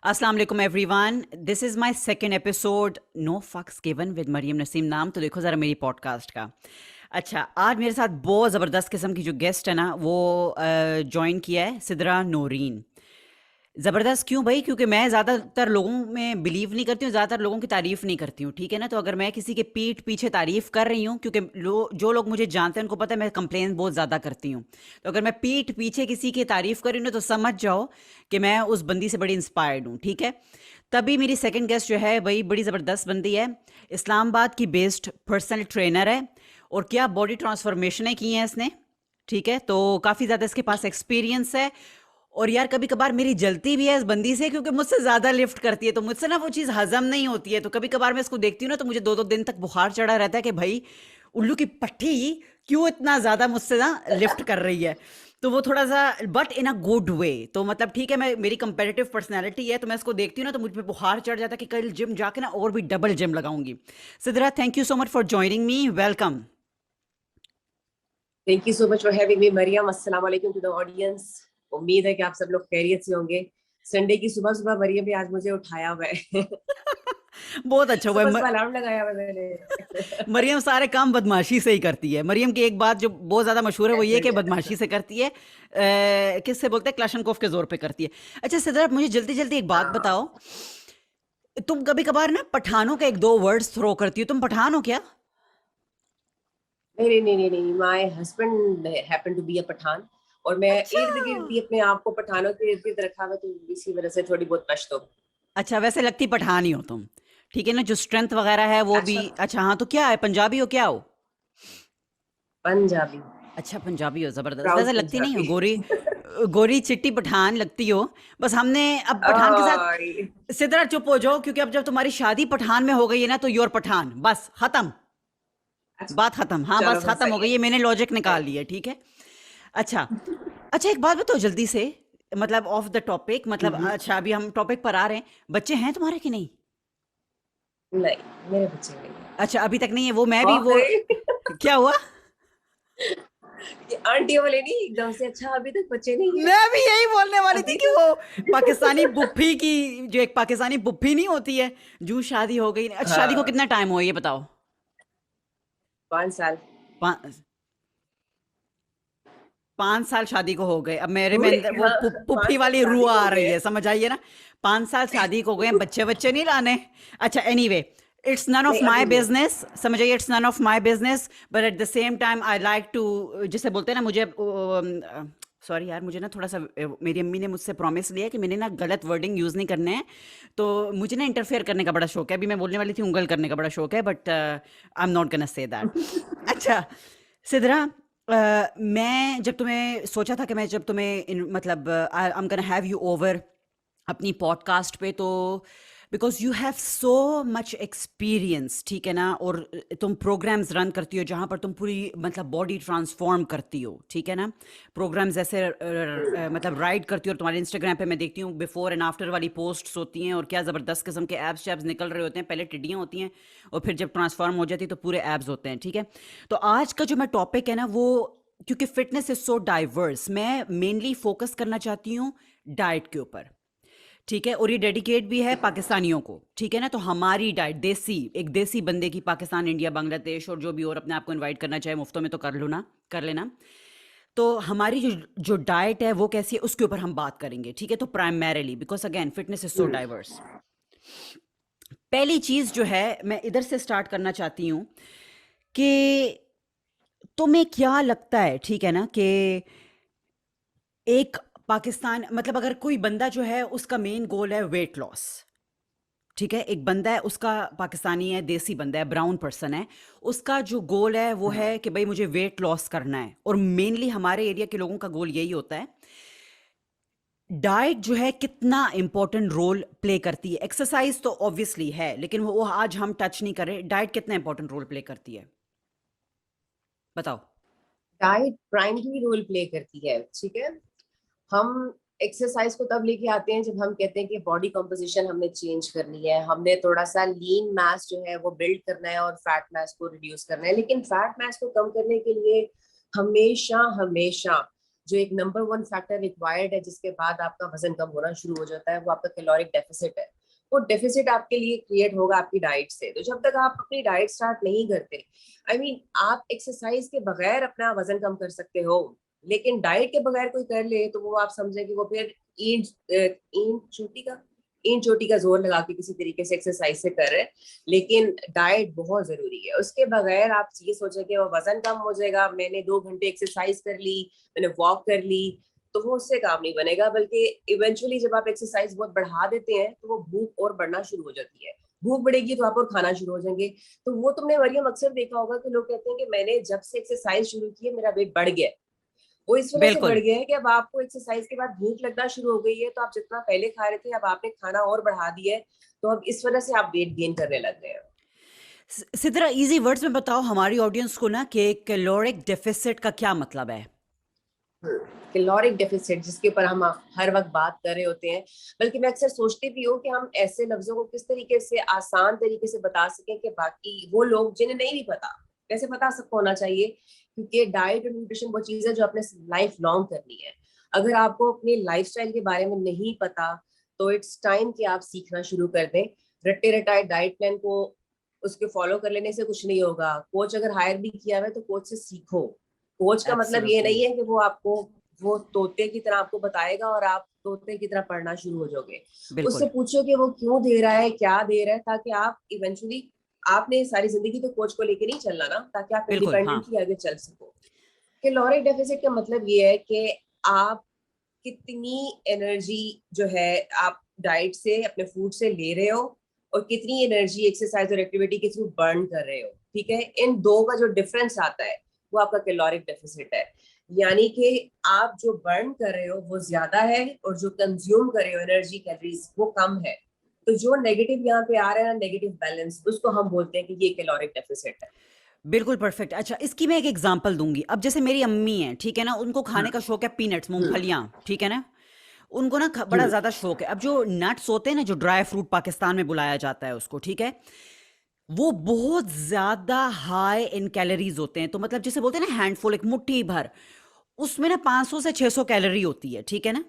अस्सलाम वालेकुम everyone, this is my second episode no fucks given with Mariam Naseem. नाम तो देखो ज़रा मेरी पॉडकास्ट का। अच्छा, आज मेरे साथ बहुत ज़बरदस्त किस्म की जो गेस्ट है ना वो जॉइन किया है सिदरा नौरीन। ज़बरदस्त क्यों भाई? क्योंकि मैं ज़्यादातर लोगों में बिलीव नहीं करती हूँ, ज़्यादातर लोगों की तारीफ़ नहीं करती हूँ, ठीक है ना? तो अगर मैं किसी के पीठ पीछे तारीफ़ कर रही हूँ, क्योंकि जो लोग मुझे जानते हैं उनको पता है मैं कंप्लेन बहुत ज़्यादा करती हूँ। तो अगर मैं पीठ पीछे किसी की तारीफ़ कर रही हूँ ना, तो समझ जाओ कि मैं उस बंदी से बड़ी इंस्पायर्ड हूँ, ठीक है? तभी मेरी सेकंड गेस्ट जो है वही बड़ी ज़बरदस्त बंदी है। इस्लामाबाद की बेस्ड पर्सनल ट्रेनर है और क्या बॉडी ट्रांसफॉर्मेशनें की हैं इसने, ठीक है? तो काफ़ी ज़्यादा इसके पास एक्सपीरियंस है। और यार कभी कभार मेरी जलती भी है इस बंदी से, क्योंकि मुझसे ज़्यादा लिफ्ट करती है, तो मुझसे ना वो चीज़ हजम नहीं होती है। तो कभी कभार मैं इसको देखती हूँ ना, तो मुझे 2-2 दिन तक बुखार चढ़ा रहता है कि भाई उल्लू की पट्टी क्यों इतना ज़्यादा मुझसे ना लिफ्ट कर रही है। तो वो थोड़ा सा, but in a good way. तो मतलब ठीक है, मैं मेरी कंपेरेटिव पर्सनैलिटी है, तो मैं इसको देखती हूँ ना तो मुझ पे बुखार चढ़ जाता है कि कल जिम जाके ना और भी डबल जिम लगाऊंगी। Sidra, thank you so much for joining me, welcome. Thank you so much for having me Mariam. अस्सलाम वालेकुम टू द ऑडियंस। उम्मीद है कि आप सब लोग खैरियत से होंगे। संडे की सुबह सुबह मरियम ने आज मुझे उठाया हुआ है। बहुत अच्छा हुआ सुबह है। सुबह अलार्म लगाया हुआ है मैंने। मरियम सारे काम बदमाशी से ही करती है। मरियम की एक बात जो बहुत ज्यादा मशहूर है वो ये कि बदमाशी से करती है। किससे बोलते हैं, क्लाशनकोफ के जोर पे करती है। अच्छा सिद्धार्थ, आप मुझे जल्दी जल्दी एक बात हाँ। बताओ। तुम कभी कभार ना पठानों के एक दो वर्ड्स थ्रो करती हो, तुम पठान हो क्या? नहीं नहीं नहीं नहीं, my husband happen to be a Pathan. और मैं अच्छा। इर्द गिर्द भी अपने आप को पठानों के इर्द गिर्द रखा हुआ, तो इसी वजह से थोड़ी बहुत पश्तो। अच्छा, वैसे लगती पठान ही हो तुम, ठीक है ना? जो स्ट्रेंथ वगैरह है वो भी। अच्छा। अच्छा हाँ, तो क्या है, पंजाबी हो क्या हो? पंजाबी। अच्छा, पंजाबी हो, जबरदस्त। प्राउड वैसे लगती नहीं हो पंजाबी। गोरी, गोरी चिट्टी पठान लगती हो। बस हमने अब पठान के साथ। ओए। सिद्रा चुप हो जाओ, क्योंकि अब जब तुम्हारी शादी पठान में हो गई है ना, तो योर पठान, बस खत्म। अच्छा, बात खत्म, हाँ चलो बस फिर खत्म हो सही गई है, मैंने लॉजिक है। निकाल लिया, ठीक है। अच्छा। अच्छा, एक बात बताओ जल्दी से, मतलब ऑफ द टॉपिक, मतलब हम्म। अच्छा अभी हम टॉपिक पर आ रहे हैं। बच्चे हैं तुम्हारे कि नहीं? नहीं, मेरे बच्चे नहीं है। अच्छा, अभी तक नहीं है। वो मैं भी वो वाकई। क्या हुआ? ये आंटियों वाले नहीं एकदम से, अच्छा अभी तक बच्चे नहीं है। मैं भी यही बोलने वाली थी अभी कि तक। वो पाकिस्तानी बुफ्फी की, जो एक पाकिस्तानी बुफ्फी नहीं होती है, जो शादी हो गई। अच्छा, शादी को हाँ। कितना टाइम हुआ ये बताओ। 5 साल। 5 साल शादी को हो गए। अब मेरे में पूरे। अंदर वो हाँ। पुप्पी 5 साल वाली रूह शादी को आ हो रही गए। है, समझ आइए ना। 5 साल शादी को हो गए, बच्चे बच्चे नहीं लाने। अच्छा, एनीवे, इट्स नन ऑफ नहीं माई अभी नहीं। बिजनेस, समझ आइए, it's none of my business. But at the same time I like to, जिसे बोलते हैं ना, मुझे सॉरी यार, मुझे ना थोड़ा सा मेरी अम्मी ने मुझसे प्रॉमिस लिया कि मैंने ना गलत वर्डिंग यूज़ नहीं करने हैं। तो मुझे ना इंटरफेयर करने का बड़ा शौक है। अभी मैं बोलने वाली थी उंगल करने का बड़ा शौक है, but I am not gonna say that. अच्छा सिद्रा, मैं जब तुम्हें सोचा था कि मैं जब तुम्हें मतलब आई am gonna have you over अपनी पॉडकास्ट पे, तो because you have so much experience, ठीक है ना? और तुम प्रोग्राम्स रन करती हो जहाँ पर तुम पूरी मतलब बॉडी ट्रांसफॉर्म करती हो, ठीक है ना? प्रोग्राम्स ऐसे मतलब राइड करती हो, और तुम्हारे इंस्टाग्राम पे मैं देखती हूँ बिफोर एंड आफ्टर वाली पोस्ट्स होती हैं, और क्या ज़बरदस्त किस्म के एब्स शैब्स निकल रहे होते हैं। पहले टिड्डियाँ होती हैं और फिर जब ट्रांसफॉर्म हो जाती है तो पूरे एब्स होते हैं, ठीक है? तो आज का जो मैं टॉपिक है ना वो, क्योंकि फिटनेस इज सो डाइवर्स, मैं मेनली फोकस करना चाहती हूँ डाइट के ऊपर, ठीक है? और ये डेडिकेट भी है पाकिस्तानियों को, ठीक है ना? तो हमारी डाइट देसी, एक देसी बंदे की, पाकिस्तान, इंडिया, बांग्लादेश और जो भी और अपने आप को इनवाइट करना चाहे मुफ्तों में तो कर लो ना, कर लेना। तो हमारी जो जो डाइट है वो कैसी है उसके ऊपर हम बात करेंगे, ठीक है? तो primarily because again fitness is so diverse. पहली चीज जो है, मैं इधर से स्टार्ट करना चाहती हूँ कि तुम्हें क्या लगता है, ठीक है ना, कि एक पाकिस्तान, मतलब अगर कोई बंदा जो है उसका मेन गोल है वेट लॉस, ठीक है? एक बंदा है, उसका पाकिस्तानी है, देसी बंदा है, ब्राउन पर्सन है, उसका जो गोल है वो है कि भाई मुझे वेट लॉस करना है। और मेनली हमारे एरिया के लोगों का गोल यही होता है। डाइट जो है कितना इंपॉर्टेंट रोल प्ले करती है, एक्सरसाइज तो ऑब्वियसली है, लेकिन वो आज हम टच नहीं कर रहे। डाइट कितना इंपॉर्टेंट रोल प्ले करती है, बताओ। डाइट प्राइमरी रोल प्ले करती है, ठीक है। हम एक्सरसाइज को तब लेके आते हैं जब हम कहते हैं कि बॉडी कंपोजिशन हमने चेंज करनी है, हमने थोड़ा सा लीन मास जो है वो बिल्ड करना है और फैट मास को रिड्यूस करना है। लेकिन फैट मास को कम करने के लिए हमेशा हमेशा जो एक नंबर 1 फैक्टर रिक्वायर्ड है जिसके बाद आपका वजन कम होना शुरू हो जाता है, वो आपका कैलोरिक डेफिसिट है। वो डेफिसिट आपके लिए क्रिएट होगा आपकी डाइट से। तो जब तक आप अपनी डाइट स्टार्ट नहीं करते, आप एक्सरसाइज के बगैर अपना वजन कम कर सकते हो, लेकिन डाइट के बगैर कोई कर ले तो वो आप समझे कि वो फिर ईंट चोटी का जोर लगा के किसी तरीके से एक्सरसाइज से कर रहे हैं। लेकिन डाइट बहुत जरूरी है, उसके बगैर आप ये सोचे कि वो वजन कम हो जाएगा, मैंने 2 घंटे एक्सरसाइज कर ली, मैंने वॉक कर ली, तो वो उससे काम नहीं बनेगा। बल्कि इवेंचुअली जब आप एक्सरसाइज बहुत बढ़ा देते हैं तो वो भूख और बढ़ना शुरू हो जाती है। भूख बढ़ेगी तो आप और खाना शुरू हो जाएंगे। तो वो तुमने मरियम अक्सर देखा होगा कि लोग कहते हैं कि मैंने जब से एक्सरसाइज शुरू की है मेरा वेट बढ़ गया। वो इस वजह से बढ़ बिल्कुल गया है कि अब आपको एक्सरसाइज के बाद भूख लगना शुरू हो गई है, तो आप जितना पहले खा रहे थे अब आपने खाना और बढ़ा दिया है, तो अब इस वजह से आप वेट गेन करने लग गए हैं। सिद्रा, इजी वर्ड्स में बताओ हमारी ऑडियंस को ना कि कैलोरिक डेफिसिट का क्या मतलब है। कैलोरिक डेफिसिट जिसके ऊपर हम हर वक्त बात कर रहे होते हैं, बल्कि मैं अक्सर सोचती भी हूँ कि हम ऐसे लफ्जों को किस तरीके से आसान तरीके से बता सकें कि बाकी वो लोग जिन्हें नहीं भी पता, कैसे पता सबको होना चाहिए। क्योंकि डाइट और न्यूट्रिशन वो चीज है जो आपने लाइफ लॉन्ग करनी है। अगर आपको अपनी लाइफस्टाइल के बारे में नहीं पता तो इट्स टाइम कि आप सीखना शुरू कर दें। रट्टे रटाए डाइट प्लान को उसके फॉलो कर लेने से कुछ नहीं होगा। कोच अगर हायर भी किया हुआ है तो कोच से सीखो। कोच का मतलब ये एब्सोल्युटली, नहीं है कि वो तोते की तरह आपको बताएगा और आप तोते की तरह पढ़ना शुरू हो जाओगे। उससे बिल्कुल पूछो कि वो क्यों दे रहा है, क्या दे रहा है, ताकि आप इवेंचुअली, आपने सारी जिंदगी तो कोच को लेके नहीं चलना ना, ताकि आप बिल्कुल हाँ। इंडिपेंडेंटली आगे चल सको। कैलोरिक डेफिसिट का मतलब ये है कि आप कितनी एनर्जी जो है आप डाइट से, अपने फूड से ले रहे हो, और कितनी एनर्जी एक्सरसाइज और एक्टिविटी के थ्रू बर्न कर रहे हो। ठीक है, इन दो का जो डिफरेंस आता है वो आपका कैलोरिक डेफिसिट है। यानी कि आप जो बर्न कर रहे हो वो ज्यादा है और जो कंज्यूम कर रहे हो एनर्जी कैलोरीज वो कम है। तो जो नेगेटिव यहाँ पे आ रहा है ना, नेगेटिव बैलेंस, उसको हम बोलते हैं कि ये कैलोरिक डेफिसिट है। बिल्कुल परफेक्ट। अच्छा, इसकी मैं एक एग्जांपल दूंगी। अब जैसे मेरी अम्मी हैं, ठीक है ना, उनको खाने हम्म का शौक है, पीनट्स, हम्म मूंगफलियां, ठीक है ना, उनको ना बड़ा हम्म ज्यादा शौक है। अब जो नट्स होते हैं ना, जो ड्राई फ्रूट पाकिस्तान में बुलाया जाता है उसको, ठीक है, वो बहुत ज्यादा हाई इन कैलोरीज होते हैं। तो मतलब जिसे बोलते हैं ना हैंडफुल, एक मुट्ठी भर, उसमें ना 500 से 600 कैलोरी होती है, ठीक है ना।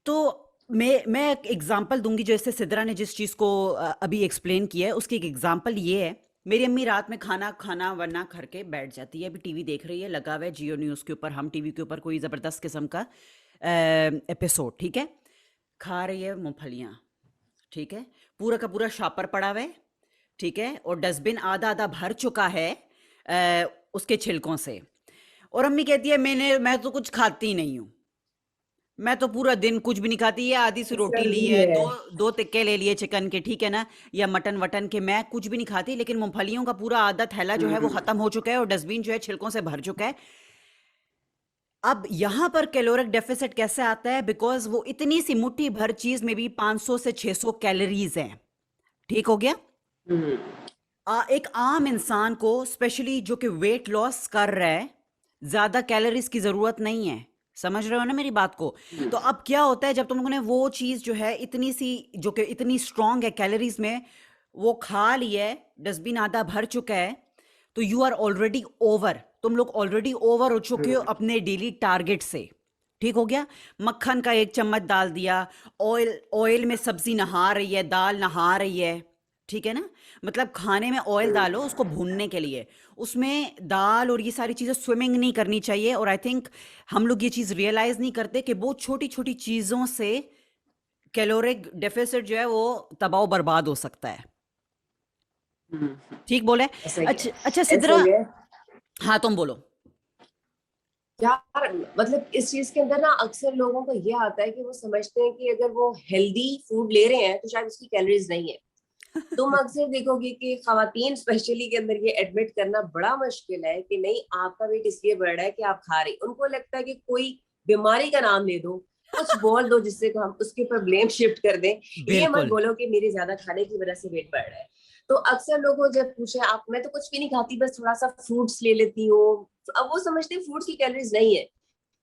तो मैं एक एग्जांपल दूंगी, जैसे सिद्रा ने जिस चीज़ को अभी एक्सप्लेन किया है, उसकी एक एग्जांपल ये है। मेरी अम्मी रात में खाना खाना वरना करके बैठ जाती है, अभी टीवी देख रही है, लगा हुआ है जियो न्यूज़ के ऊपर, हम टीवी के ऊपर कोई ज़बरदस्त किस्म का एपिसोड, ठीक है, खा रही है मूंगफलियाँ, ठीक है, पूरा का पूरा शॉपर पड़ा हुआ है, ठीक है, और डस्टबिन आधा आधा भर चुका है उसके छिलकों से। और अम्मी कहती है मैं तो कुछ खाती नहीं हूँ, मैं तो पूरा दिन कुछ भी नहीं खाती। ये आधी सी रोटी ली जरूरी है, है। दो दो टिक्के ले लिए चिकन के, ठीक है ना, या मटन वटन के, मैं कुछ भी नहीं खाती, लेकिन मूंगफलियों का पूरा आधा थैला जो है वो हम्म खत्म हो चुका है और डस्टबिन जो है छिलकों से भर चुका है। अब यहां पर कैलोरिक डेफिसिट कैसे आता है? बिकॉज वो इतनी सी मुट्ठी भर चीज में भी 500 से 600 कैलोरीज हैं। ठीक हो गया। हम्म एक आम इंसान को, स्पेशली जो कि वेट लॉस कर रहा है, ज्यादा कैलोरीज की जरूरत नहीं है। समझ रहे हो ना मेरी बात को? हम्म तो अब क्या होता है, जब तुम लोगों ने वो चीज जो है इतनी सी, जो कि इतनी स्ट्रांग है कैलोरीज में, वो खा ली है, डस्टबिन आधा भर चुका है, तो यू आर ऑलरेडी ओवर, तुम लोग ऑलरेडी ओवर हो चुके हो हम्म अपने डेली टारगेट से। ठीक हो गया। मक्खन का 1 चम्मच डाल दिया, ऑयल ऑयल में सब्जी नहा रही है, दाल नहा रही है, ठीक है ना, मतलब खाने में ऑयल डालो उसको भूनने के लिए, उसमें दाल और ये सारी चीज़ें स्विमिंग नहीं करनी चाहिए। और आई थिंक हम लोग ये चीज़ रियलाइज नहीं करते कि बहुत छोटी छोटी चीज़ों से कैलोरिक डेफिसिट जो है वो तबाह बर्बाद हो सकता है। हम्म, ठीक बोले? ऐसा ही है। अच्छा अच्छा ऐसा सिद्रा, ही है हाँ तुम बोलो। यार। मतलब इस चीज के अंदर ना अक्सर लोगों को ये आता है कि वो समझते हैं कि अगर वो हेल्दी फूड ले रहे हैं तो शायद उसकी कैलोरीज नहीं है। तुम अक्सर देखोगे कि खवातीन स्पेशली के अंदर ये एडमिट करना बड़ा मुश्किल है कि नहीं आपका वेट इसलिए बढ़ रहा है कि आप खा रही। उनको लगता है कि कोई बीमारी का नाम ले दो, कुछ बोल दो जिससे कि हम उसके ऊपर ब्लेम शिफ्ट कर दें। ये मत बिल्कुल बोलो कि मेरे ज्यादा खाने की वजह से वेट बढ़ रहा है। तो अक्सर लोगों जब पूछे आप, मैं तो कुछ भी नहीं खाती बस थोड़ा सा फ्रूट्स ले लेती हूँ, तो अब वो समझते हैं फ्रूट्स की कैलोरीज नहीं है।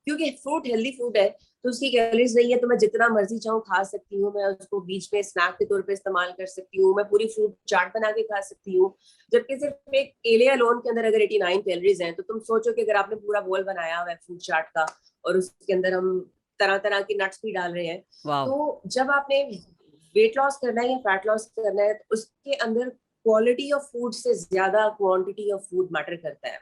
क्योंकि फ्रूट हेल्दी फूड है तो उसकी कैलोरीज नहीं है, तो मैं जितना मर्जी चाहूँ खा सकती हूँ, मैं उसको बीच में स्नैक के तौर पे इस्तेमाल कर सकती हूँ, मैं पूरी फ्रूट चाट बना के खा सकती हूँ। जबकि सिर्फ एक केले अलोन के अंदर अगर 89 कैलोरीज हैं, तो तुम सोचो कि अगर आपने पूरा बोल बनाया हुआ है फ्रूट चाट का और उसके अंदर हम तरह तरह के नट्स भी डाल रहे हैं। वाह। तो जब आपने वेट लॉस करना है या फैट लॉस करना है, तो उसके अंदर क्वालिटी ऑफ फूड से ज्यादा क्वांटिटी ऑफ फूड मैटर करता है।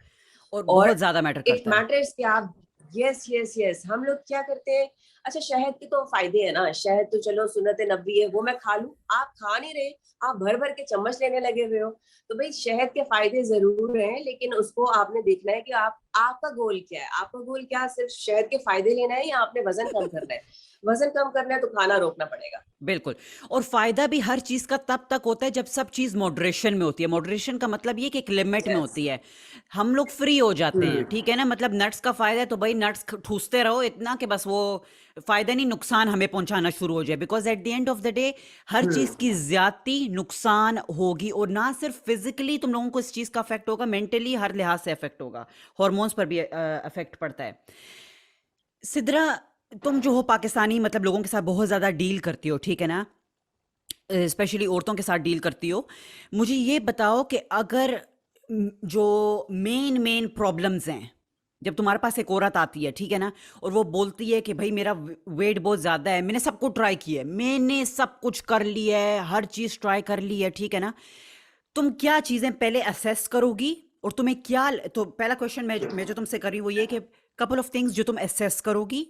और और बहुत ज्यादा मैटर इट करता है। मैटर्स कि आप, यस यस यस, हम लोग क्या करते हैं, अच्छा शहद के तो फायदे है ना, शहद तो चलो सुन्नत नबी है, वो मैं खा लूं, आप खा नहीं रहे, आप भर भर के चम्मच लेने लगे हुए हो। तो भाई शहद के फायदे जरूर हैं, लेकिन उसको आपने देखना है कि आपका गोल क्या है। आपका गोल क्या, सिर्फ शहद के फायदे लेना है या आपने वजन कम करना है? वजन कम करना है तो खाना रोकना पड़ेगा। बिल्कुल। और फायदा भी हर चीज का तब तक होता है जब सब चीज मॉडरेशन में होती है। मॉडरेशन का मतलब ये कि एक लिमिट में यस। होती है। हम लोग फ्री हो जाते हैं, हम्म। ठीक है ना। मतलब नट्स का फायदा है तो भाई नट्स ठूसते रहो इतना कि बस वो फायदा नहीं नुकसान हमें पहुंचाना शुरू हो जाए। Because at the end of the day हर चीज हम्म। की ज्यादती नुकसान होगी। और ना सिर्फ फिजिकली तुम लोगों को इस चीज का अफेक्ट होगा, मेंटली हर लिहाज से अफेक्ट होगा। हॉर्मोन्स पर भी अफेक्ट पड़ता है। सिद्रा, तुम जो हो पाकिस्तानी मतलब लोगों के साथ बहुत ज्यादा डील करती हो, ठीक है ना, स्पेशली औरतों के साथ डील करती हो। मुझे ये बताओ कि अगर जो मेन मेन प्रॉब्लम्स हैं, जब तुम्हारे पास एक औरत आती है, ठीक है ना, और वो बोलती है कि भाई मेरा वेट बहुत ज़्यादा है, मैंने सब कुछ ट्राई किया है, मैंने सब कुछ कर लिया है, हर चीज़ ट्राई कर ली है, ठीक है ना, तुम क्या चीज़ें पहले असेस करोगी? और तुम्हें क्या, तो पहला क्वेश्चन मैं जो तुमसे कर रही हूँ वो ये कि कपल ऑफ थिंग्स जो तुम असेस करोगी,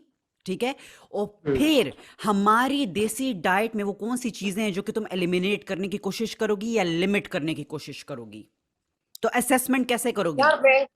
ठीक है, और फिर हमारी देसी डाइट में वो कौन सी चीजें हैं जो कि तुम एलिमिनेट करने की कोशिश करोगी या लिमिट करने की कोशिश करोगी? तो असेसमेंट कैसे करोगी? यार मैं,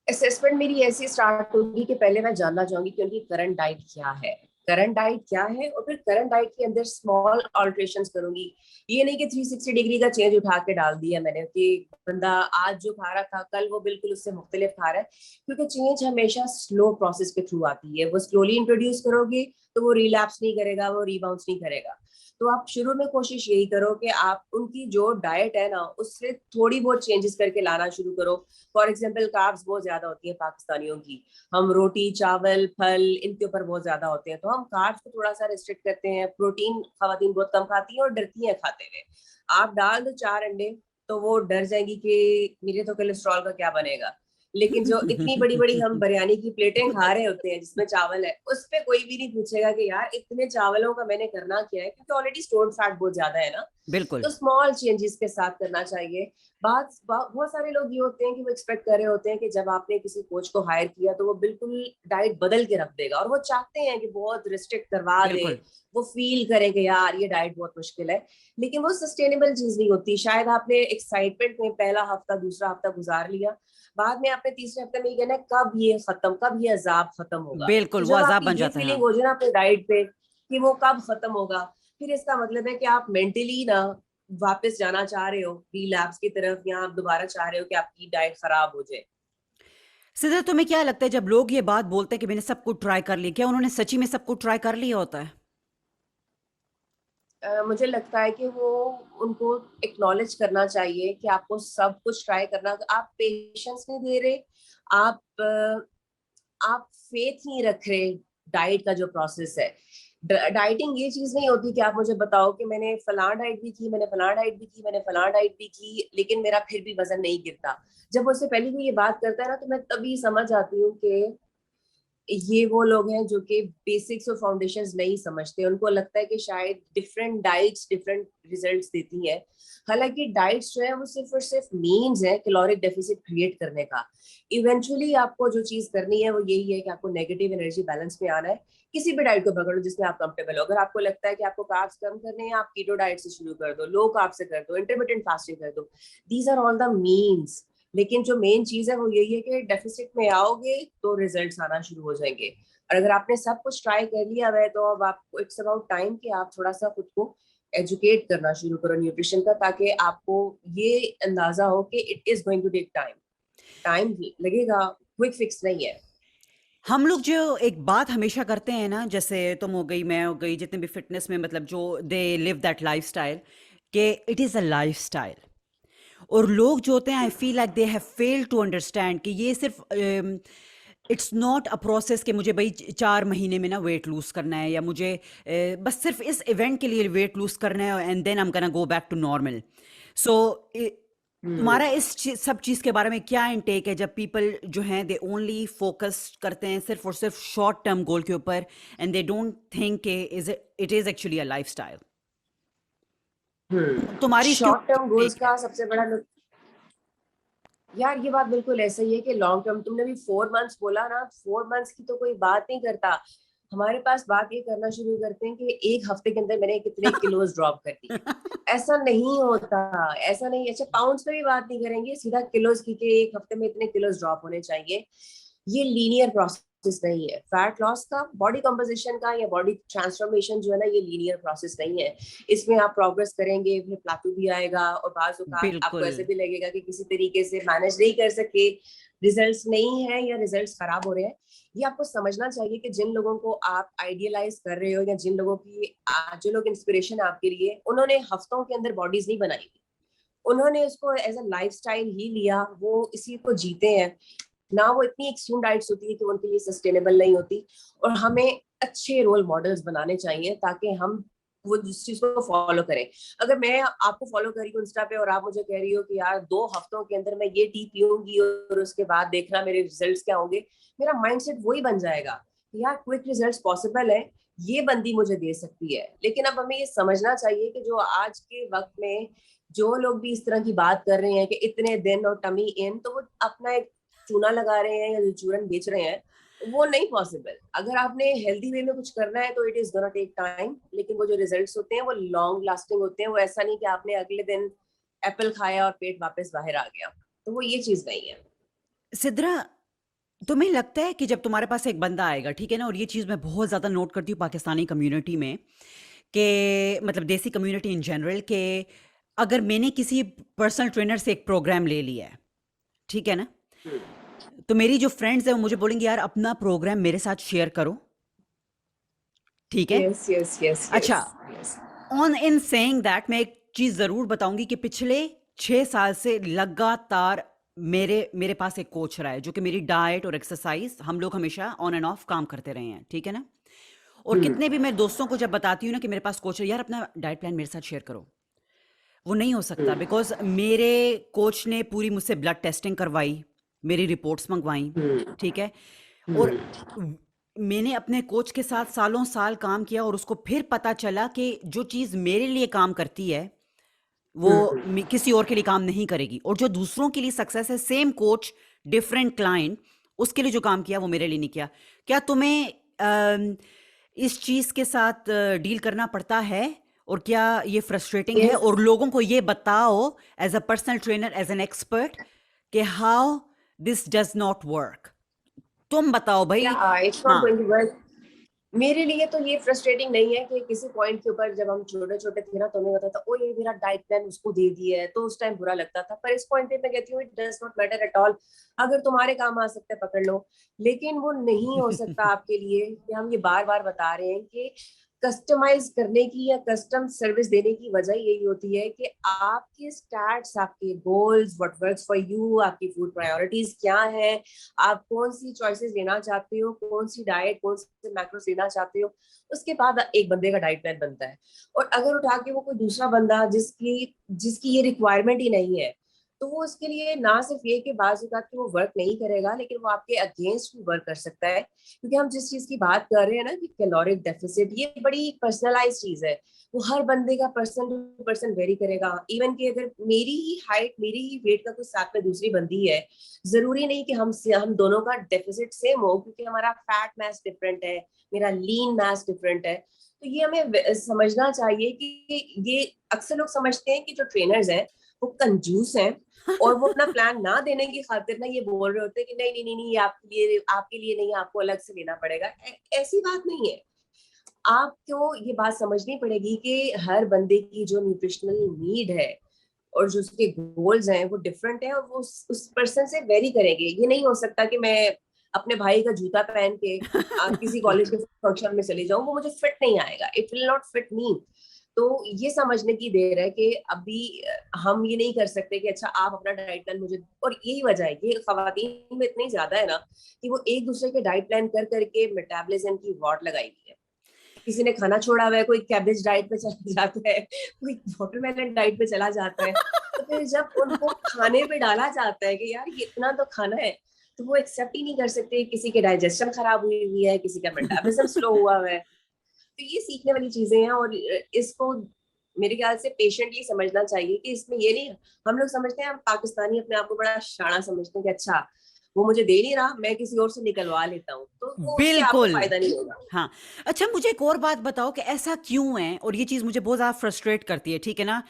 असेसमेंट मेरी ऐसी स्टार्ट होगी कि पहले मैं जानना चाहूंगी कि उनकी करंट डाइट क्या है, करंट डाइट क्या है, और फिर करंट डाइट के अंदर स्मॉल ऑल्ट्रेशंस करूंगी। ये नहीं कि 360 डिग्री का चेंज उठा के डाल दिया मैंने कि बंदा आज जो खा रहा था कल वो बिल्कुल उससे मुख्तलिफ खा रहा है, क्योंकि चेंज हमेशा स्लो प्रोसेस के थ्रू आती है। वो स्लोली इंट्रोड्यूस करोगे तो वो रिलैप्स नहीं करेगा, वो रिबाउंस नहीं करेगा। तो आप शुरू में कोशिश यही करो कि आप उनकी जो डाइट है ना उससे थोड़ी बहुत चेंजेस करके लाना शुरू करो। फॉर एग्जाम्पल कार्ब्स बहुत ज्यादा होती है पाकिस्तानियों की, हम रोटी चावल फल इनके ऊपर बहुत ज्यादा होते हैं, तो हम कार्ब्स को थोड़ा सा रिस्ट्रिक्ट करते हैं। प्रोटीन खवातीन बहुत कम खाती हैं और डरती हैं खाते हुए। आप डाल दो 4 अंडे तो वो डर जाएंगी कि मेरे तो कोलेस्ट्रॉल का क्या बनेगा। लेकिन जो इतनी बड़ी बड़ी हम बिरयानी की प्लेटें खा रहे होते हैं जिसमें चावल है, उस पे कोई भी नहीं पूछेगा कि यार इतने चावलों का मैंने करना क्या है, क्योंकि ऑलरेडी स्टोर्ड फैट बहुत ज्यादा है ना। बिल्कुल। तो स्मॉल चेंजेस के साथ करना चाहिए। बहुत सारे लोग ये होते हैं कि वो एक्सपेक्ट कर रहे होते हैं कि जब आपने किसी कोच को हायर किया तो वो बिल्कुल डाइट बदल के रख देगा, और वो चाहते हैं कि बहुत रिस्ट्रिक्ट करवा दे, बिल्कुल। वो फील करें कि यार ये डाइट बहुत मुश्किल है। लेकिन वो सस्टेनेबल चीज नहीं होती। शायद आपने एक्साइटमेंट में पहला हफ्ता दूसरा हफ्ता गुजार लिया, बाद में आपने तीसरे हफ्ते में ये कहना है कब ये खत्म, कब ये अजाब खत्म होगा। बिल्कुल तो वो जब अजाब आपकी बन ये जाता है, फीलिंग हाँ। हो जाए ना अपने डाइट पे कि वो कब खत्म होगा, फिर इसका मतलब है कि आप मेंटली ना वापस जाना चाह रहे हो रिलैप्स की तरफ, या आप दोबारा चाह रहे हो कि आपकी डाइट खराब हो जाए। सिद्धार्थ, तुम्हें क्या लगता है जब लोग ये बात बोलते हैं कि मैंने सब कुछ ट्राई कर लिया, क्या उन्होंने सच्ची में सब कुछ ट्राई कर लिया होता है? मुझे लगता है कि वो, उनको एक्नॉलेज करना चाहिए कि आपको सब कुछ ट्राई करना, आप पेशेंस नहीं दे रहे, आप आप फेथ नहीं रख रहे डाइट का जो प्रोसेस है। डाइटिंग ये चीज नहीं होती कि आप मुझे बताओ कि मैंने फलां डाइट भी की, मैंने फलां डाइट भी की, मैंने फलां डाइट भी की, लेकिन मेरा फिर भी वजन नहीं गिरता। जब उससे पहले कोई ये बात करता है ना तो मैं तभी समझ आती हूँ कि ये वो लोग हैं जो कि बेसिक्स और फाउंडेशंस नहीं समझते। उनको लगता है कि शायद डिफरेंट डाइट्स डिफरेंट रिजल्ट्स देती हैं। हालांकि डाइट्स जो है वो सिर्फ और सिर्फ मीन्स है कैलोरिक डेफिसिट क्रिएट करने का। इवेंचुअली आपको जो चीज करनी है वो यही है कि आपको नेगेटिव एनर्जी बैलेंस में आना है। किसी भी डाइट को पकड़ो जिसमें आप कंफर्टेबल हो। अगर आपको लगता है कि आपको कार्ब्स कम करने हैं, आप कीटो डाइट से शुरू कर दो, लो कार्ब से कर दो, इंटरमिटेंट फास्टिंग कर दो। These are all the means. लेकिन जो मेन चीज है वो यही है कि डेफिसिट में आओगे तो रिजल्ट्स आना शुरू हो जाएंगे। और अगर आपने सब कुछ ट्राई कर लिया है तो अब आपको इट्स अबाउट टाइम कि आप थोड़ा सा खुद को एजुकेट करना शुरू करो न्यूट्रिशन का, ताकि आपको ये अंदाजा हो कि it is going to take time. Time लगेगा, क्विक फिक्स नहीं है। हम लोग जो एक बात हमेशा करते हैं ना, जैसे तुम हो गई, मैं हो गई, जितने भी फिटनेस में मतलब जो दे लिव दैट लाइफस्टाइल, कि इट इज़ अ लाइफस्टाइल। और लोग जो होते हैं, I feel like they have fail to understand कि ये सिर्फ इट्स नॉट अ प्रोसेस कि मुझे भाई 4 महीने में ना वेट लूज करना है, या मुझे बस सिर्फ इस इवेंट के लिए वेट लूज करना है and then I am gonna go back to normal. So तुम्हारा इस सब चीज के बारे में क्या इंटेक है जब पीपल जो हैं दे ओनली फोकस करते हैं सिर्फ और सिर्फ शॉर्ट टर्म गोल के ऊपर and they don't think it is actually a lifestyle. तुम्हारी शॉर्ट टर्म गोल्स टेक है। का सबसे बड़ा यार ये बात बिल्कुल ऐसा ही है कि लॉन्ग टर्म, तुमने भी 4 मंथ्स बोला ना, 4 मंथ्स की तो कोई बात नहीं करता। हमारे पास बात ये करना शुरू करते हैं कि एक हफ्ते के अंदर मैंने कितने किलोज ड्रॉप कर दिए। ऐसा नहीं होता, ऐसा नहीं। अच्छा, पाउंड्स पे भी बात नहीं करेंगे, सीधा किलोज की के एक हफ्ते में इतने किलोज ड्रॉप होने चाहिए। ये लीनियर प्रोसेस नहीं है। फैट लॉस का, बॉडी कंपोजिशन का या बॉडी ट्रांसफॉर्मेशन जो है ना, ये लीनियर प्रोसेस नहीं है। इसमें आप प्रोग्रेस करेंगे, फिर प्लाटू भी आएगा और बाज़ औक़ात आपको बिल्कुल ऐसे भी लगेगा कि किसी तरीके से मैनेज नहीं कर सके, रिजल्ट्स नहीं है या रिजल्ट्स खराब हो रहे हैं। ये आपको समझना चाहिए कि जिन लोगों को आप आइडियलाइज कर रहे हो या जिन लोगों की जो लोग इंस्पिरेशन आपके लिए, उन्होंने हफ्तों के अंदर बॉडीज नहीं बनाई थी। उन्होंने उसको एज अ लाइफस्टाइल ही लिया, वो इसी को जीते हैं ना। वो इतनी एक्सट्रीम डाइट्स होती है कि उनके लिए सस्टेनेबल नहीं होती। और हमें अच्छे रोल मॉडल्स बनाने चाहिए ताकि हम वो जिस चीज को फॉलो करें। अगर मैं आपको फॉलो कर रही हूँ इंस्टा पे और आप मुझे कह रही हो कि यार 2 हफ्तों के अंदर मैं ये टी पीऊंगी और उसके बाद देखना मेरे रिजल्ट्स क्या होंगे, मेरा माइंडसेट वही बन जाएगा कि यार क्विक रिजल्ट्स पॉसिबल है, ये बंदी मुझे दे सकती है। लेकिन अब हमें ये समझना चाहिए कि जो आज के वक्त में जो लोग भी इस तरह की बात कर रहे हैं कि इतने दिन और टमी इन, तो वो अपना एक चूना लगा रहे हैं या जो चूरन बेच रहे हैं, वो नहीं पॉसिबल। अगर आपने हेल्दी वे में कुछ करना है तो it is gonna take time, लेकिन वो जो रिजल्ट्स होते हैं वो लॉन्ग लास्टिंग होते हैं। वो ऐसा नहीं कि आपने अगले दिन एप्पल खाया और पेट वापस बाहर आ गया, तो वो ये चीज नहीं है। सिद्रा, तुम्हें लगता है कि जब तुम्हारे पास एक बंदा आएगा, ठीक है ना, और ये चीज़ मैं बहुत ज़्यादा नोट करती हूँ पाकिस्तानी कम्युनिटी में, कि मतलब देसी कम्युनिटी इन जनरल, कि अगर मैंने किसी पर्सनल ट्रेनर से एक प्रोग्राम ले लिया है, ठीक है ना, तो मेरी जो फ्रेंड्स हैं वो मुझे बोलेंगी यार अपना प्रोग्राम मेरे साथ शेयर करो, ठीक है। यस यस यस अच्छा, yes yes. On in saying that मैं एक चीज़ ज़रूर बताऊंगी कि पिछले 6 साल से लगातार मेरे मेरे पास एक कोच रहा है जो कि मेरी डाइट और एक्सरसाइज हम लोग हमेशा ऑन एंड ऑफ काम करते रहे हैं, ठीक है ना। और कितने भी मैं दोस्तों को जब बताती हूँ ना कि मेरे पास कोच है, यार अपना डाइट प्लान मेरे साथ शेयर करो, वो नहीं हो सकता बिकॉज मेरे कोच ने पूरी मुझसे ब्लड टेस्टिंग करवाई, मेरी रिपोर्ट्स मंगवाई, ठीक है। और मैंने अपने कोच के साथ सालों साल काम किया और उसको फिर पता चला कि जो चीज़ मेरे लिए काम करती है वो किसी और के लिए काम नहीं करेगी, और जो दूसरों के लिए सक्सेस है, सेम कोच डिफरेंट क्लाइंट, उसके लिए जो काम किया वो मेरे लिए नहीं किया। क्या तुम्हें इस चीज़ के साथ डील करना पड़ता है, और क्या ये फ्रस्ट्रेटिंग है? यस। और लोगों को ये बताओ as a personal trainer, as an expert, कि how this does not work. तुम बताओ भाई। या इट्स नॉट हाँ, गोइंग टू वर्क। मेरे लिए तो ये फ्रस्ट्रेटिंग नहीं है कि किसी पॉइंट के ऊपर जब हम छोटे छोटे थे ना, तो हमें होता था ओ ये मेरा डाइट प्लान उसको दे दिया है, तो उस टाइम बुरा लगता था। पर इस पॉइंट पे मैं कहती हूँ it does not matter at all. अगर तुम्हारे काम आ सकता है पकड़ लो, लेकिन वो नहीं हो सकता आपके लिए। कि हम ये बार बार बता रहे हैं कि कस्टमाइज करने की या कस्टम सर्विस देने की वजह यही होती है कि आपके स्टैट्स, आपके goals, what works for you, आपकी फूड प्रायोरिटीज क्या है, आप कौन सी चॉइसेस लेना चाहते हो, कौन सी डाइट, कौन से मैक्रोस लेना चाहते हो, उसके बाद एक बंदे का डाइट प्लान बनता है। और अगर उठा के वो कोई दूसरा बंदा जिसकी जिसकी ये रिक्वायरमेंट ही नहीं है, तो वो उसके लिए ना सिर्फ ये कि बाज़ औक़ात कि वो वर्क नहीं करेगा, लेकिन वो आपके अगेंस्ट भी वर्क कर सकता है। क्योंकि हम जिस चीज की बात कर रहे हैं ना कि कैलोरिक डेफिसिट, ये बड़ी पर्सनलाइज चीज है। वो हर बंदे का पर्सन टू पर्सन वेरी करेगा। इवन कि अगर मेरी ही हाइट, मेरी ही वेट का कोई साथ में दूसरी बंदी है, जरूरी नहीं कि हम दोनों का डेफिसिट सेम हो, क्योंकि हमारा फैट मास डिफरेंट है, मेरा लीन मास डिफरेंट है। तो ये हमें समझना चाहिए कि ये अक्सर लोग समझते हैं कि जो ट्रेनर्स हैं वो कंजूस हैं, और वो अपना प्लान ना देने की खातिर ना ये बोल रहे होते हैं कि नहीं नहीं नहीं नहीं, ये आपके लिए नहीं, आपको अलग से लेना पड़ेगा। ऐसी बात नहीं है। आपको ये बात समझनी पड़ेगी कि हर बंदे की जो न्यूट्रिशनल नीड है और जो उसके गोल्स हैं वो डिफरेंट है, और वो उस पर्सन से वेरी करेंगे। ये नहीं हो सकता कि मैं अपने भाई का जूता पहन के किसी कॉलेज के फंक्शन में चले जाऊं, वो मुझे फिट नहीं आएगा, इट विल नॉट फिट मी। तो ये समझने की देर है कि अभी हम ये नहीं कर सकते कि अच्छा आप अपना डाइट प्लान मुझे। और यही वजह है कि खवातीन में इतनी ज्यादा है ना कि वो एक दूसरे के डाइट प्लान कर करके मेटाबॉलिज्म की वॉट लगाई हुई है। किसी ने खाना छोड़ा हुआ है, कोई कैबेज डाइट पे चला जाता है, कोई वाटरमेलन डाइट पे चला जाता है। तो फिर जब उनको खाने पे डाला जाता है कि यार ये इतना तो खाना है, तो वो एक्सेप्ट ही नहीं कर सकते। किसी के डाइजेशन खराब हुई है, किसी का मेटाबॉलिज्म स्लो हुआ है। तो ये सीखने वाली चीजें हैं, और इसको मेरे ख्याल से पेशेंटली समझना चाहिए कि इसमें ये नहीं, हम लोग समझते हैं, हम पाकिस्तानी अपने आप को बड़ा शाना समझते हैं कि अच्छा वो मुझे दे नहीं रहा, मैं किसी और से निकलवा लेता हूँ, तो वो उससे आपको बिल्कुल। फायदा नहीं होगा। हाँ। अच्छा, मुझे एक और बात बताओ कि ऐसा क्यों है, और ये चीज़ मुझे बहुत ज़्यादा फ्रस्ट्रेट करती है, ठीक है ना?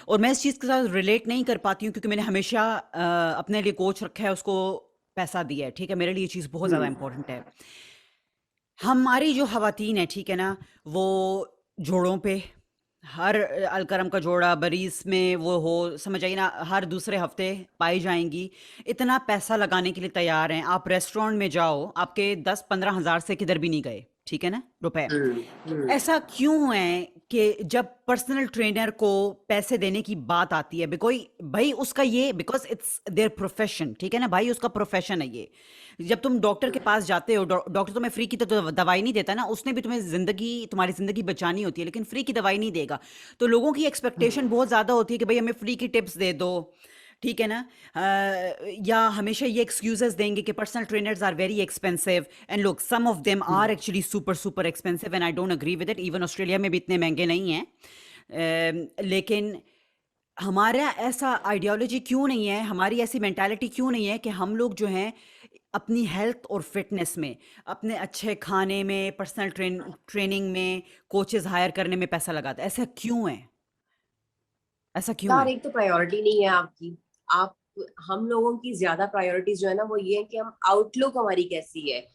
और मैं इस चीज़ के साथ रिलेट नहीं कर पाती हूँ क्योंकि मैंने हमेशा अपने लिए कोच रखा है, उसको पैसा दिया है, ठीक है? मेरे लिए ये चीज़ बहुत ज़्यादा इंपॉर्टेंट है। हमारी जो ख़वातीन है, ठीक है ना, वो जोड़ों पे हर अलकरम का जोड़ा बरीस में वो हो, समझ आई ना, हर दूसरे हफ्ते पाई जाएंगी, इतना पैसा लगाने के लिए तैयार हैं। आप रेस्टोरेंट में जाओ, आपके 10-15 हज़ार से किधर भी नहीं गए, ठीक है ना, रुपए। हम्म। ऐसा क्यों है कि जब पर्सनल ट्रेनर को पैसे देने की बात आती है, बिकॉज भाई उसका ये, बिकॉज इट्स देयर प्रोफेशन, ठीक है ना भाई, उसका प्रोफेशन है ये। जब तुम डॉक्टर के पास जाते हो, डॉक्टर तुम्हें फ्री की तो दवाई नहीं देता ना, उसने भी तुम्हें तुम्हारी जिंदगी बचानी होती है, लेकिन फ्री की दवाई नहीं देगा। तो लोगों की एक्सपेक्टेशन बहुत ज्यादा होती है कि भाई हमें फ्री की टिप्स दे दो, ठीक है ना। या हमेशा ये एक्सक्यूजेस देंगे कि personal trainers are very expensive, and look, some of them are actually super super expensive, and I don't agree with it. Even Australia में भी इतने महंगे नहीं हैं। लेकिन हमारा ऐसा आइडियोलॉजी क्यों नहीं है, हमारी ऐसी मेंटालिटी क्यों नहीं है कि हम लोग जो हैं अपनी हेल्थ और फिटनेस में, अपने अच्छे खाने में, पर्सनल ट्रेनिंग में, कोचेस हायर करने में पैसा लगाते हैं? ऐसा क्यों है? ऐसा क्यों यार है? एक तो प्रायोरिटी नहीं है आपकी। आप, हम लोगों की ज्यादा प्रायोरिटीज जो है ना वो ये है कि हम, आउटलुक हमारी कैसी है,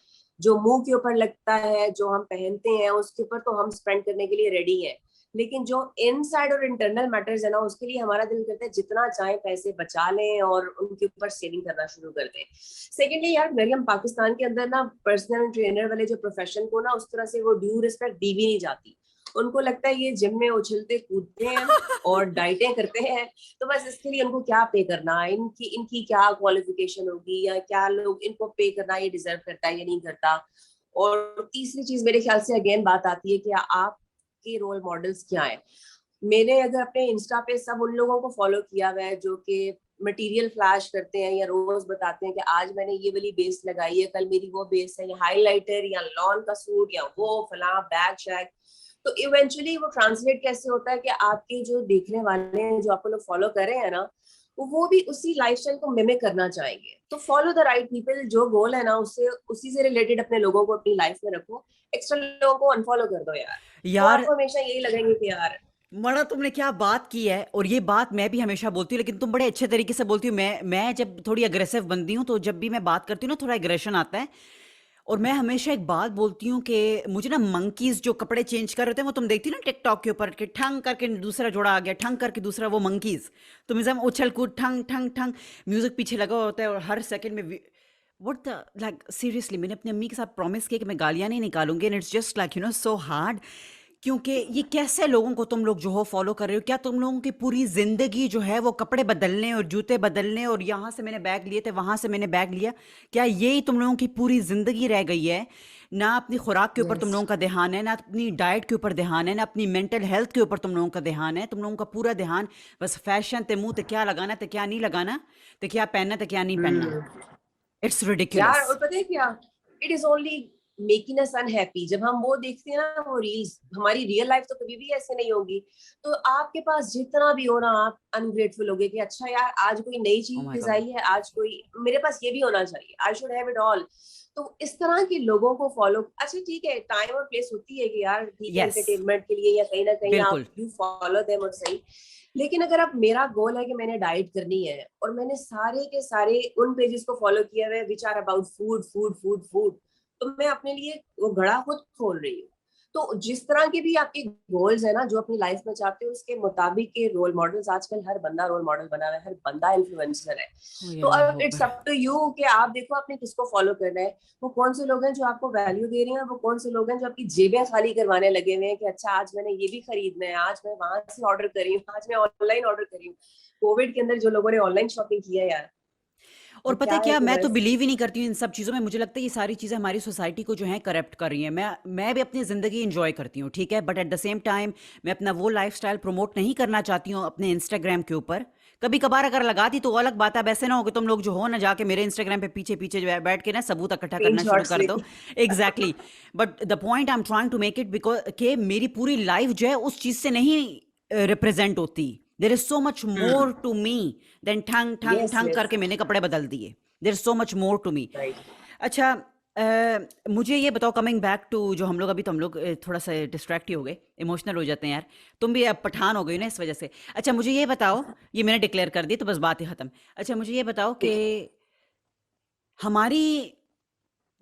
जो मुंह के ऊपर लगता है, जो हम पहनते हैं, उसके ऊपर तो हम स्पेंड करने के लिए रेडी हैं। लेकिन जो इनसाइड और इंटरनल मैटर्स है ना, उसके लिए हमारा दिल करता है जितना चाहे पैसे बचा लें और उनके ऊपर सेविंग करना शुरू कर दें। सेकेंडली यार मरियम, पाकिस्तान के अंदर ना पर्सनल ट्रेनर वाले जो प्रोफेशन को ना उस तरह से वो ड्यू रिस्पेक्ट दी भी नहीं जाती। उनको लगता है ये जिम में उछलते कूदते हैं और डाइटें करते हैं, तो बस इसके लिए उनको क्या पे करना, इनकी इनकी क्या क्वालिफिकेशन होगी, या क्या लोग इनको पे करना ये डिजर्व करता है या नहीं करता। और तीसरी चीज मेरे ख्याल से अगेन बात आती है कि आपके रोल मॉडल्स क्या है। मैंने अगर अपने इंस्टा पे सब उन लोगों को फॉलो किया हुआ है जो कि मटेरियल फ्लैश करते हैं या रोज बताते हैं कि आज मैंने ये वाली बेस लगाई है, कल मेरी वो बेस है, या हाईलाइटर या लॉन का सूट या वो फला बैग शैग। तो इवेंचुअली वो ट्रांसलेट कैसे होता है कि आपके जो देखने वाले हैं, जो आपको लोग फॉलो कर रहे हैं ना, वो भी उसी लाइफस्टाइल को मिमिक करना चाहेंगे। तो फॉलो द राइट पीपल, जो गोल है ना उससे उसी से रिलेटेड अपने लोगों को अपनी लाइफ में रखो। एक्स्ट्रा लोगों को अनफॉलो कर दो यार, वो यार, आपको हमेशा यही लगेंगे कि यार। मड़ा तुमने क्या बात की है, और ये बात मैं भी हमेशा बोलती हूँ, लेकिन तुम बड़े अच्छे तरीके से बोलती हो। मैं जब थोड़ी अग्रेसिव बनती हूँ, तो जब भी मैं बात करती हूँ ना, थोड़ा एग्रेशन आता है। और मैं हमेशा एक बात बोलती हूँ कि मुझे ना मंकीज जो कपड़े चेंज कर रहे थे, वो तुम देखती हो ना टिकटॉक के ऊपर, कि ठंग करके दूसरा जोड़ा आ गया, ठंग करके दूसरा, वो मंकीज तुम एकदम उछल कूद, ठंग ठंग ठंग, म्यूजिक पीछे लगा होता है, और हर सेकंड में व्हाट द, लाइक सीरियसली, मैंने अपनी अम्मी के साथ प्रॉमिस किया कि मैं गालियां नहीं निकालूंगी, and it's just like so hard. क्योंकि ये कैसे लोगों को तुम लोग जो हो फॉलो कर रहे हो? क्या तुम लोगों की पूरी जिंदगी जो है वो कपड़े बदलने और जूते बदलने, और यहाँ से मैंने बैग लिए थे, वहां से मैंने बैग लिया, क्या यही तुम लोगों की पूरी जिंदगी रह गई है? ना अपनी खुराक के ऊपर तुम यस। लोगों का ध्यान है, ना अपनी डाइट के ऊपर ध्यान है, ना अपनी मेंटल हेल्थ के ऊपर तुम लोगों का ध्यान है। तुम लोगों का पूरा ध्यान बस फैशन ते, मुंह ते क्या लगाना ते क्या नहीं लगाना, ते क्या पहनना ते क्या नहीं पहनना। इट्स यार रिडिकुलस। और पता है क्या, it is only making us unhappy. जब हम वो देखते हैं ना वो रील्स, हमारी रियल लाइफ तो कभी भी ऐसे नहीं होगी। तो आपके पास जितना भी हो ना, आप अनग्रेटफुल होगे कि अच्छा यार आज कोई नई ओ माय चीज गॉड। आई है, आज कोई, मेरे पास ये भी होना चाहिए, I should have it all. तो इस तरह के लोगों को फॉलो, अच्छा ठीक है टाइम और प्लेस होती है कि यार ठीक है यस, एंटरटेनमेंट के लिए या कहीं ना कहीं आप बिल्कुल। यू फॉलो देम और सही। लेकिन अगर अब मेरा गोल है कि मैंने डाइट करनी है और मैंने सारे के सारे उन पेजेस को फॉलो किया हुआ है which are about food food food food, तो मैं अपने लिए वो घड़ा खुद खोल रही हूँ। तो जिस तरह के भी आपके गोल्स है ना, जो अपनी लाइफ में चाहते हो, उसके मुताबिक के रोल मॉडल्स, आजकल हर बंदा रोल मॉडल बना हुआ है, हर बंदा इन्फ्लुएंसर है। ओ तो अल्लाह अब इट्स अकबर। अप टू यू कि आप देखो आपने किसको फॉलो करना है। वो कौन से लोग हैं जो आपको वैल्यू दे रहे हैं, वो कौन से लोग हैं जो आपकी जेबें खाली करवाने लगे हुए हैं कि अच्छा आज मैंने ये भी खरीदना है, आज मैं वहां से ऑर्डर करी हूँ, आज मैं ऑनलाइन ऑर्डर करी हूँ। कोविड के अंदर जो लोगों ने ऑनलाइन शॉपिंग किया है यार। और तो पता क्या है है क्या, कि मैं तो बस बिलीव ही नहीं करती हूँ इन सब चीज़ों में। मुझे लगता है ये सारी चीज़ें हमारी सोसाइटी को जो है करप्ट कर रही हैं। मैं भी अपनी ज़िंदगी इंजॉय करती हूँ, ठीक है, but at the same time मैं अपना वो लाइफस्टाइल प्रमोट नहीं करना चाहती हूँ अपने इंस्टाग्राम के ऊपर। कभी कभार अगर लगा दी तो वो अलग बात है। अब ऐसे ना हो कि तुम लोग जो हो ना जाके मेरे इंस्टाग्राम पे पीछे पीछे जो है बैठ के ना सबूत इकट्ठा करना शुरू स्क्रीनशॉट्स कर दो। लेती। Exactly. But the point I am trying to make it because कि मेरी पूरी लाइफ जो है उस चीज़ से नहीं रिप्रेजेंट होती। There is so much more to me than ठंग ठंग यस ठंग यस करके मैंने कपड़े बदल दिए। There is so much more to me. Right. अच्छा, मुझे ये बताओ, कमिंग बैक टू जो हम लोग अभी, तो हम लोग थोड़ा सा डिस्ट्रैक्ट ही हो गए, इमोशनल हो जाते हैं यार। तुम भी अब पठान हो गई ना इस वजह से। अच्छा मुझे ये बताओ, ये मैंने डिक्लेयर कर दी तो बस बात ही खत्म। अच्छा मुझे ये बताओ कि हमारी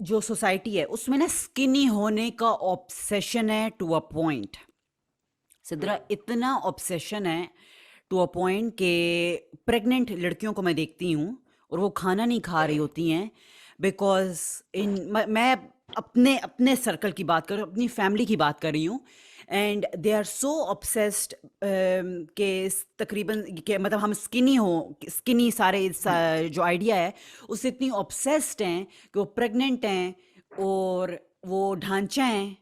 जो सोसाइटी है उसमें ना स्किनी होने का ऑब्सेशन है टू अ पॉइंट। सिद्रा, इतना ऑब्सेशन है टू अ पॉइंट के प्रेग्नेंट लड़कियों को मैं देखती हूँ और वो खाना नहीं खा रही होती हैं बिकॉज मैं अपने अपने सर्कल की बात कर रही हूँ, अपनी फैमिली की बात कर रही हूँ। And they are so obsessed के तकरीबन के मतलब हम स्किनी हो, स्किनी सारे जो आइडिया है उससे इतनी ऑब्सेस्ड हैं कि वो प्रेग्नेंट हैं और वो ढांचा हैं,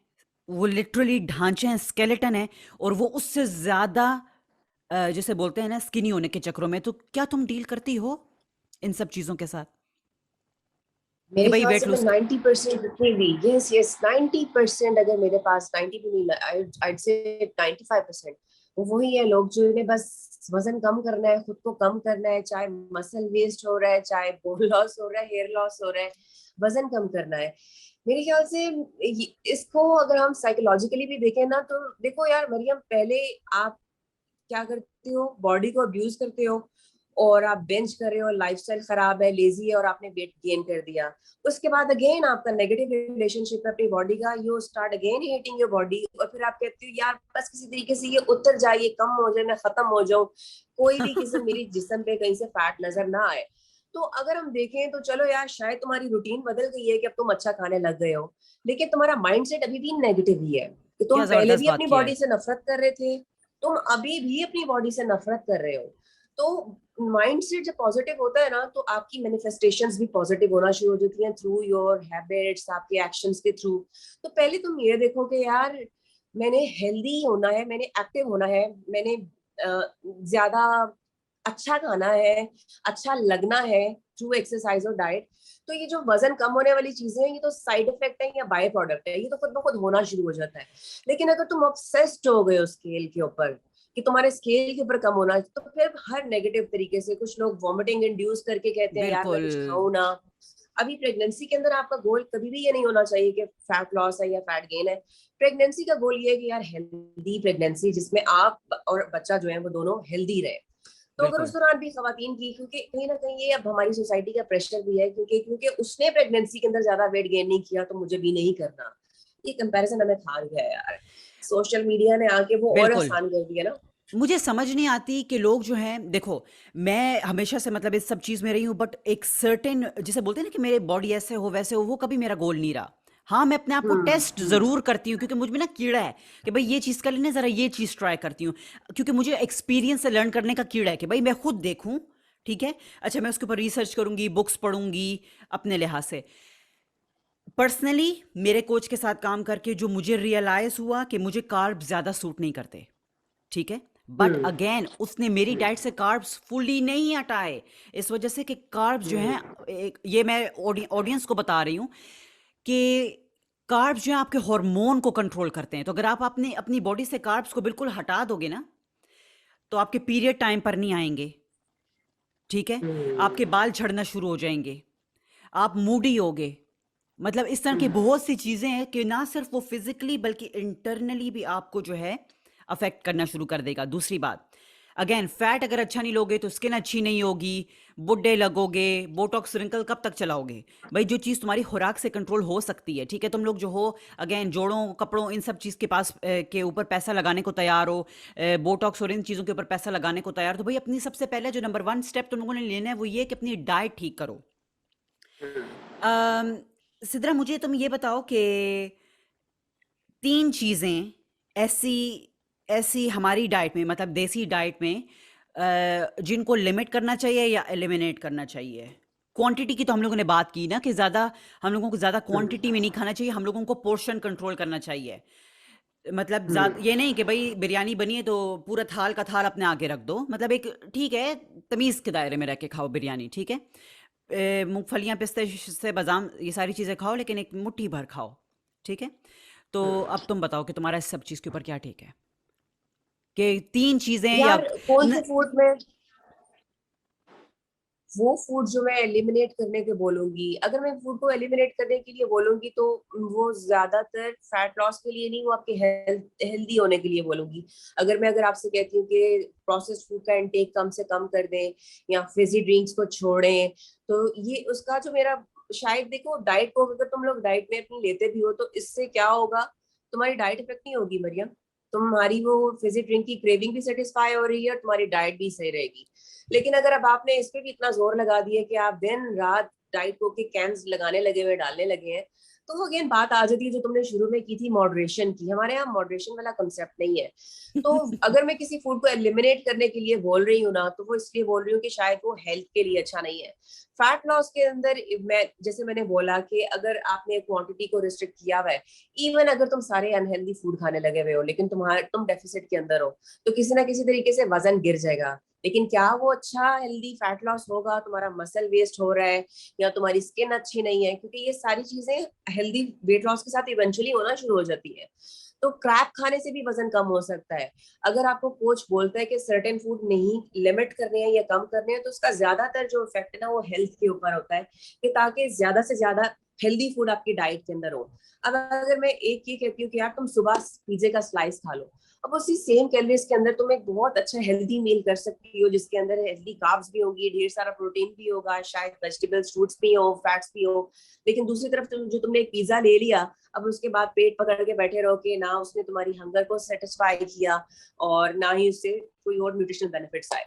वो लिटरली ढांचे हैं, स्केलेटन है, और वो उससे ज्यादा जैसे बोलते हैं ना स्किनी होने के चक्रों में। तो क्या तुम डील करती हो इन सब चीजों के साथ कि मेरे भाई ख्याल वेट से मैं लूज? 90% जितनी भी, यस यस 90%, अगर मेरे पास 90 भी नहीं, I'd say 95%, वो वही है लोग जो इन्हें बस वजन कम करना है, खुद को कम करना है, चाहे मसल वेस्ट हो रहा है, चाहे बोन लॉस हो रहा है, हेयर लॉस हो रहा है, वजन कम करना है। मेरे ख्याल से इसको अगर हम साइकोलॉजिकली भी देखें ना, तो देखो यार मरियम, पहले आप क्या करते हो, बॉडी को अब्यूज करते हो और आप बेंच कर रहे हो, लाइफस्टाइल खराब है, लेजी है और आपने वेट गेन कर दिया। उसके बाद अगेन आपका नेगेटिव रिलेशनशिप है अपनी बॉडी का, you start again hating your body, और फिर आप कहते हो यार बस किसी तरीके से ये उतर जाए, ये कम हो जाए, मैं खत्म हो जाऊं, कोई भी किस्म मेरी जिस्म पे कहीं से फैट नजर ना आए। तो अगर हम देखें तो चलो यार, शायद तुम्हारी रूटीन बदल गई है कि अब तुम अच्छा खाने लग गए हो, लेकिन तुम्हारा माइंडसेट अभी भी नेगेटिव ही है कि तुम क्या पहले जबरदस्त भी बात अपनी किया बॉडी है। से नफरत कर रहे थे, तुम अभी भी अपनी बॉडी से नफरत कर रहे हो। तो माइंड सेट जब पॉजिटिव होता है ना, तो आपकी मैनिफेस्टेशंस भी पॉजिटिव होना शुरू हो जाती हैं थ्रू योर हैबिट्स, आपके एक्शंस के थ्रू। तो पहले तुम ये देखो कि यार मैंने हेल्दी होना है, मैंने एक्टिव होना है, मैंने ज्यादा अच्छा खाना है, अच्छा लगना है थ्रू एक्सरसाइज और डाइट। तो ये जो वजन कम होने वाली चीजें हैं, ये तो साइड इफेक्ट है या बाय प्रोडक्ट है, ये तो खुद ब खुद होना शुरू हो जाता है। लेकिन अगर तुम ऑब्सेस्ड हो गए हो स्केल के ऊपर कि तुम्हारे स्केल के ऊपर कम होना है, तो फिर हर नेगेटिव तरीके से, कुछ लोग वॉमिटिंग इंड्यूस करके कहते हैं यार मैं बिल्कुल। कुछ खाऊं ना। अभी प्रेगनेंसी के अंदर आपका गोल कभी भी ये नहीं होना चाहिए कि फैट लॉस है या फैट गेन है। प्रेगनेंसी का गोल ये है कि यार हेल्दी प्रेगनेंसी, जिसमें आप और बच्चा जो है वो दोनों हेल्दी रहे। तो अगर उस बिल्कुल। दौरान भी खवातीन की, क्योंकि कहीं ना कहीं ये अब हमारी सोसाइटी का प्रेशर भी है, क्योंकि क्योंकि उसने प्रेगनेंसी के अंदर ज्यादा वेट गेन नहीं किया तो मुझे भी नहीं करना, ये कंपैरिजन हमें खा गया है यार। सोशल मीडिया ने आके वो और बिल्कुल। आसान कर दिया ना। मुझे समझ नहीं आती कि लोग जो हैं, देखो मैं हमेशा से मतलब इस सब चीज़ में रही हूँ, बट एक सर्टेन जिसे बोलते हैं ना कि मेरे बॉडी ऐसे हो वैसे हो, वो कभी मेरा गोल नहीं रहा। हाँ मैं अपने आप को टेस्ट हम्म। ज़रूर करती हूँ क्योंकि मुझ में ना कीड़ा है कि भाई ये चीज़ कर लेने, ज़रा ये चीज़ ट्राई करती हूँ, क्योंकि मुझे एक्सपीरियंस से लर्न करने का कीड़ा है कि भाई मैं खुद देखूँ। ठीक है, अच्छा मैं उसके ऊपर रिसर्च करूंगी, बुक्स पढ़ूंगी अपने लिहाज से। पर्सनली मेरे कोच के साथ काम करके जो मुझे रियलाइज हुआ कि मुझे कार्ब्स ज़्यादा सूट नहीं करते, ठीक है, बट हम्म। अगेन उसने मेरी डाइट से कार्ब्स फुली नहीं हटाए। इस वजह से कि कार्ब्स जो हैं, ये मैं ऑडियंस को बता रही हूँ कि कार्ब्स जो हैं आपके हार्मोन को कंट्रोल करते हैं। तो अगर आप अपने अपनी बॉडी से कार्ब्स को बिल्कुल हटा दोगे ना, तो आपके पीरियड टाइम पर नहीं आएंगे, ठीक है, आपके बाल झड़ना शुरू हो जाएंगे, आप मूडी होगे, मतलब इस तरह की बहुत सी चीजें हैं कि ना सिर्फ वो फिजिकली बल्कि इंटरनली भी आपको जो है अफेक्ट करना शुरू कर देगा। दूसरी बात, अगेन फैट अगर अच्छा नहीं लोगे तो स्किन अच्छी नहीं होगी, बुढ़े लगोगे, बोटॉक्स रिंकल कब तक चलाओगे? भाई जो चीज़ तुम्हारी खुराक से कंट्रोल हो सकती है, ठीक है, तुम लोग जो हो अगेन जोड़ों कपड़ों इन सब चीज़ के पास के ऊपर पैसा लगाने को तैयार हो, बोटॉक्स और इन चीज़ों के ऊपर पैसा लगाने को तैयार, तो भाई अपनी सबसे पहले जो नंबर वन स्टेप तुम लोगों ने लेना है वो ये कि अपनी डाइट ठीक करो। अम, सिद्रा मुझे तुम ये बताओ कि तीन चीजें ऐसी ऐसी हमारी डाइट में, मतलब देसी डाइट में, जिनको लिमिट करना चाहिए या एलिमिनेट करना चाहिए। क्वांटिटी की तो हम लोगों ने बात की ना कि ज़्यादा हम लोगों को ज़्यादा क्वांटिटी में नहीं खाना चाहिए, हम लोगों को पोर्शन कंट्रोल करना चाहिए। मतलब ये नहीं कि भाई बिरयानी बनी है तो पूरा थाल का थाल अपने आगे रख दो, मतलब एक ठीक है, तमीज़ के दायरे में रह के खाओ बिरयानी, ठीक है। मूंगफलियाँ, पिस्ते से बादाम, ये सारी चीज़ें खाओ, लेकिन एक मुट्ठी भर खाओ, ठीक है। तो अब तुम बताओ कि तुम्हारा इस सब चीज़ के ऊपर क्या टेक है, कि 3 चीज़ें या यार कौन न, से फूड में वो फूड जो मैं एलिमिनेट करने के बोलूंगी, अगर मैं फूड को एलिमिनेट करने के लिए बोलूंगी तो वो ज्यादातर फैट लॉस के लिए नहीं, वो आपके हेल्दी होने के लिए बोलूंगी। अगर आपसे कहती हूँ कि प्रोसेस्ड फूड का इंटेक कम से कम कर दें या फिजी ड्रिंक्स को छोड़ें, तो ये उसका जो मेरा शायद, देखो डाइट को अगर तुम लोग डाइट में अपनी लेते भी हो तो इससे क्या होगा, तुम्हारी डाइट इफेक्ट नहीं होगी मरियम, तुम्हारी वो फिजी ड्रिंक की क्रेविंग भी सेटिस्फाई हो रही है और तुम्हारी डाइट भी सही रहेगी। लेकिन अगर अब आपने इस पे भी इतना जोर लगा दिया कि आप दिन रात डाइट को के कैंस लगाने लगे हुए, डालने लगे हैं, तो वो अगेन बात आ जाती है जो तुमने शुरू में की थी मॉडरेशन की। हमारे यहाँ मॉडरेशन वाला कंसेप्ट नहीं है। तो अगर मैं किसी फूड को एलिमिनेट करने के लिए बोल रही हूँ ना, तो वो इसलिए बोल रही हूँ कि शायद वो हेल्थ के लिए अच्छा नहीं है। फैट लॉस के अंदर मैं जैसे मैंने बोला कि अगर आपने क्वांटिटी को रिस्ट्रिक्ट किया हुआ है, इवन अगर तुम सारे अनहेल्दी फूड खाने लगे हुए हो लेकिन तुम डेफिसिट के अंदर हो, तो किसी ना किसी तरीके से वजन गिर जाएगा। लेकिन क्या वो अच्छा हेल्दी फैट लॉस होगा? तुम्हारा मसल वेस्ट हो रहा है या तुम्हारी स्किन अच्छी नहीं है, क्योंकि ये सारी चीजें हेल्दी वेट लॉस के साथ इवेंचुअली होना शुरू हो जाती है। तो क्रैप खाने से भी वजन कम हो सकता है। अगर आपको कोच बोलता है कि सर्टेन फूड नहीं लिमिट करने हैं या कम करने हैं, तो उसका ज्यादातर जो इफेक्ट है ना वो हेल्थ के ऊपर होता है, कि ताकि ज्यादा से ज्यादा हेल्दी फूड आपकी डाइट के अंदर हो। अब अगर मैं एक ये कहती हूँ कि यार तुम सुबह पिज्जे का स्लाइस खा लो, अब उसी सेम कैलोरीज के अंदर तुम एक बहुत अच्छा हेल्दी मील कर सकती हो, जिसके अंदर हेल्दी कार्ब्स भी होंगी, ढेर सारा प्रोटीन भी होगा, शायद वेजिटेबल्स, फ्रूट्स भी हो, फैट्स भी हो। लेकिन दूसरी तरफ जो तुमने एक पिज्जा ले लिया, अब उसके बाद पेट पकड़ के बैठे रहो कि ना उसने तुम्हारी हंगर को सेटिस्फाई किया और ना ही उससे कोई और न्यूट्रिशनल बेनिफिट्स आए।